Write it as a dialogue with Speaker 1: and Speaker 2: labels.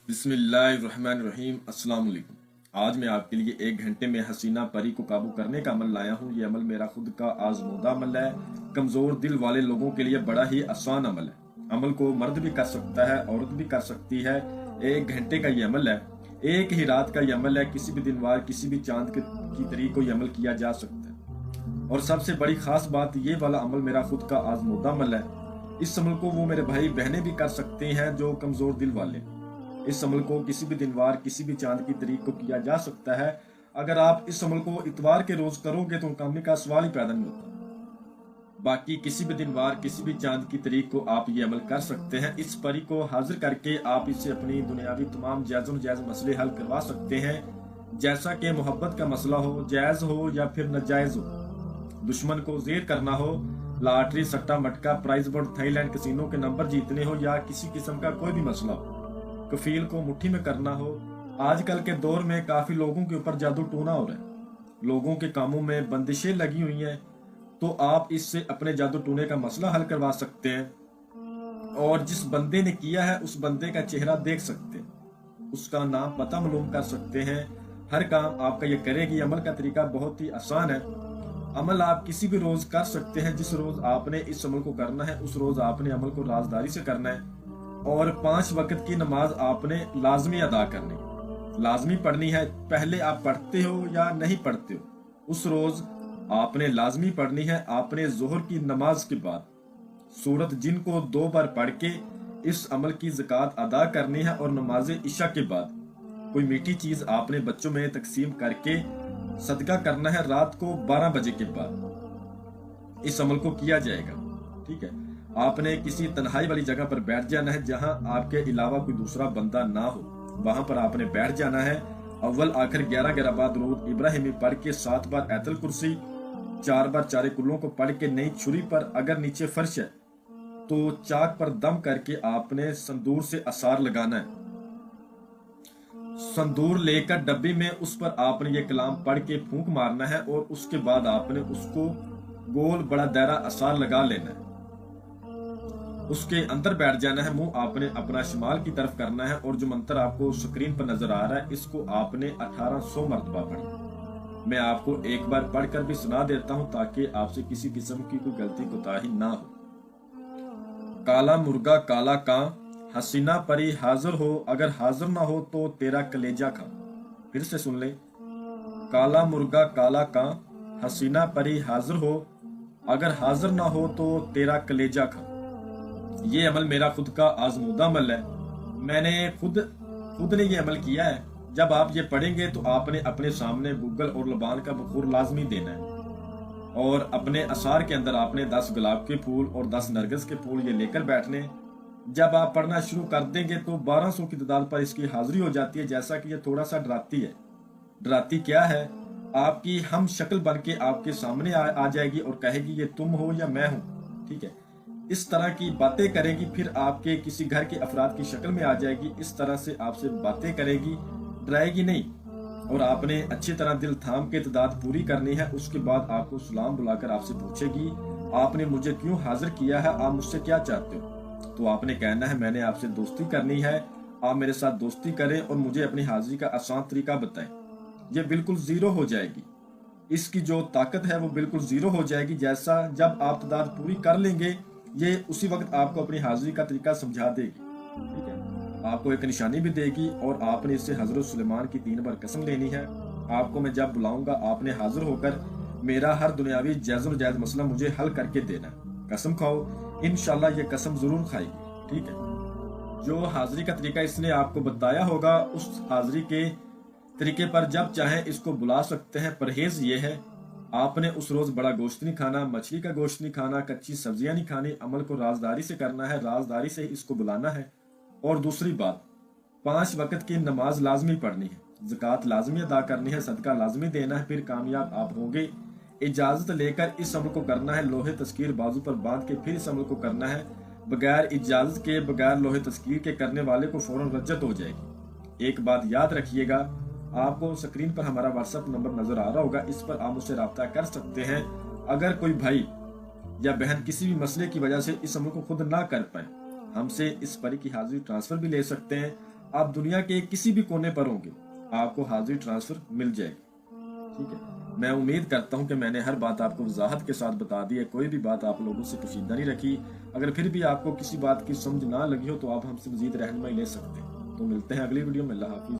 Speaker 1: बिस्मिल्लाहिर्रहमानिर्रहीम। अस्सलाम वालेकुम। आज मैं आपके लिए 1 घंटे में हसीना परी को काबू करने का अमल लाया हूँ। ये अमल मेरा खुद का आजमूदा अमल है। कमजोर दिल वाले लोगों के लिए बड़ा ही आसान अमल है। अमल को मर्द भी कर सकता है, औरत भी कर सकती है। 1 घंटे का ये अमल है। एक ही रात का ये अमल है। किसी भी दिन वार किसी भी चांद की तारीख को ये अमल किया जा सकता है। और सबसे बड़ी खास बात, ये वाला अमल मेरा खुद का आजमूदा अमल है। इस अमल को वो मेरे भाई बहनें भी कर सकते हैं जो कमजोर दिल वाले। इस अमल को किसी भी दिन वार किसी भी चांद की तारीख को किया जा सकता है। अगर आप इस अमल को इतवार के रोज करोगे तो नाकामी का सवाल ही पैदा नहीं होता। बाकी किसी भी दिन वार किसी भी चांद की तारीख को आप ये अमल कर सकते हैं। इस परी को हाजिर करके आप इससे अपनी दुनियावी तमाम जायज़ नाजायज मसले हल करवा सकते हैं। जैसा कि मोहब्बत का मसला हो, जायज हो या फिर नाजायज हो, दुश्मन को जेर करना हो, लॉटरी, सट्टा मटका, प्राइज बोर्ड, थाईलैंड कैसीनो के नंबर जीतने हो, या किसी किस्म का कोई भी मसला हो, कफील को मुट्ठी में करना हो। आजकल के दौर में काफी लोगों के ऊपर जादू टोना हो रहा है। लोगों के कामों में बंदिशें लगी हुई हैं, तो आप इससे अपने जादू टोने का मसला हल करवा सकते हैं। और जिस बंदे ने किया है उस बंदे का चेहरा देख सकते हैं, उसका नाम पता मालूम कर सकते हैं। हर काम आपका ये करेगी। अमल का तरीका बहुत ही आसान है। अमल आप किसी भी रोज कर सकते हैं। जिस रोज आपने इस अमल को करना है उस रोज आपने अमल को राजदारी से करना है। और 5 वक्त की नमाज आपने लाजमी अदा करनी, लाजमी पढ़नी है। पहले आप पढ़ते हो या नहीं पढ़ते हो, उस रोज आपने लाजमी पढ़नी है। आपने जोहर की नमाज के बाद सूरत जिन को 2 बार पढ़ के इस अमल की ज़कात अदा करनी है। और नमाज इशा के बाद कोई मीठी चीज आपने बच्चों में तकसीम करके सदका करना है। रात को 12 बजे के बाद इस अमल को किया जाएगा। ठीक है, आपने किसी तन्हाई वाली जगह पर बैठ जाना है जहां आपके अलावा कोई दूसरा बंदा ना हो। वहां पर आपने बैठ जाना है। अव्वल आखिर 11 बार दुरूद इब्राहिमी पढ़ के 7 बार आयतुल कुर्सी, 4 बार चारे कुल्लों को पढ़ के नई छुरी पर, अगर नीचे फर्श है तो चाक पर दम करके आपने संदूर से असार लगाना है। संदूर लेकर डब्बी में उस पर आपने ये कलाम पढ़ के फूंक मारना है। और उसके बाद आपने उसको गोल बड़ा दायरा असार लगा लेना है। उसके अंदर बैठ जाना है। मुंह आपने अपना शिमाल की तरफ करना है। और जो मंत्र आपको स्क्रीन पर नजर आ रहा है इसको आपने 1800 मरतबा पढ़ना। मैं आपको एक बार पढ़कर भी सुना देता हूं ताकि आपसे किसी किस्म की कोई गलती कोताही ना हो। काला मुर्गा काला कां, हसीना परी हाजिर हो, अगर हाजिर ना हो तो तेरा कलेजा खां। फिर से सुन ले। काला मुर्गा काला कां, हसीना परी हाजिर हो, अगर हाजिर ना हो तो तेरा कलेजा खां। ये अमल मेरा खुद का आजमूदा अमल है। मैंने खुद ने ये अमल किया है। जब आप ये पढ़ेंगे तो आपने अपने सामने गूगल और लबान का बखूर लाजमी देना है। और अपने असार के अंदर आपने 10 गुलाब के फूल और 10 नरगिस के फूल ये लेकर बैठने। जब आप पढ़ना शुरू कर देंगे तो 1200 की तादाद पर इसकी हाजिरी हो जाती है। जैसा कि ये थोड़ा सा डराती है। डराती क्या है, आपकी हम शक्ल बन के आपके सामने आ जाएगी और कहेगी ये तुम हो या मैं हूं। ठीक है, इस तरह की बातें करेगी। फिर आपके किसी घर के अफराद की शक्ल में आ जाएगी। इस तरह से आपसे बातें करेगी, डराएगी नहीं। और आपने अच्छी तरह दिल थाम के तादाद पूरी करनी है। उसके बाद आपको सलाम बुलाकर आपसे पूछेगी आपने मुझे क्यों हाजिर किया है, आप मुझसे क्या चाहते हो। तो आपने कहना है मैंने आपसे दोस्ती करनी है, आप मेरे साथ दोस्ती करें और मुझे अपनी हाजिरी का आसान तरीका बताएं। ये बिल्कुल जीरो हो जाएगी। इसकी जो ताकत है वो बिल्कुल जीरो हो जाएगी। जैसा जब आप तादाद पूरी कर लेंगे ये उसी वक्त आपको अपनी हाजिरी का तरीका समझा देगी। ठीक है, आपको एक निशानी भी देगी। और आपने इससे हजरत सुलेमान की 3 बार कसम लेनी है। आपको मैं जब बुलाऊंगा आपने हाजिर होकर मेरा हर दुनियावी जायज़ नाजायज मसला मुझे हल करके देना। कसम खाओ, इंशाल्लाह ये कसम जरूर खाएगी। ठीक है, जो हाजिरी का तरीका इसने आपको बताया होगा उस हाजिरी के तरीके पर जब चाहे इसको बुला सकते हैं। परहेज ये है, आपने उस रोज बड़ा गोश्त नहीं खाना, मछली का गोश्त नहीं खाना, कच्ची सब्जियां नहीं खानी। अमल को राजदारी से करना है, राजदारी से इसको बुलाना है। और दूसरी बात, 5 वक्त की नमाज लाजमी पढ़नी है, ज़कात लाजमी अदा करनी है, सदका लाजमी देना है। फिर कामयाब आप होंगे। इजाजत लेकर इस अमल को करना है। लोहे तस्कीर बाजू पर बांध के फिर इस अमल को करना है। बगैर इजाजत के, बगैर लोहे तस्कीर के करने वाले को फौरन रज्जत हो जाएगी। एक बात याद रखिएगा, आपको स्क्रीन पर हमारा व्हाट्सएप नंबर नजर आ रहा होगा, इस पर आप मुझसे राब्ता कर सकते हैं। अगर कोई भाई या बहन किसी भी मसले की वजह से इस अमल को खुद ना कर पाए, हमसे इस परी की हाजिरी ट्रांसफर भी ले सकते हैं। आप दुनिया के किसी भी कोने पर होंगे, आपको हाजिरी ट्रांसफर मिल जाएगी। ठीक है, मैं उम्मीद करता हूं कि मैंने हर बात आपको वजाहत के साथ बता दी है, कोई भी बात आप लोगों से पोशीदा नहीं रखी। अगर फिर भी आपको किसी बात की समझ ना लगी हो तो आप हमसे मजीद रहनुमाई ले सकते हैं। तो मिलते हैं अगली वीडियो में। अल्लाह हाफिज।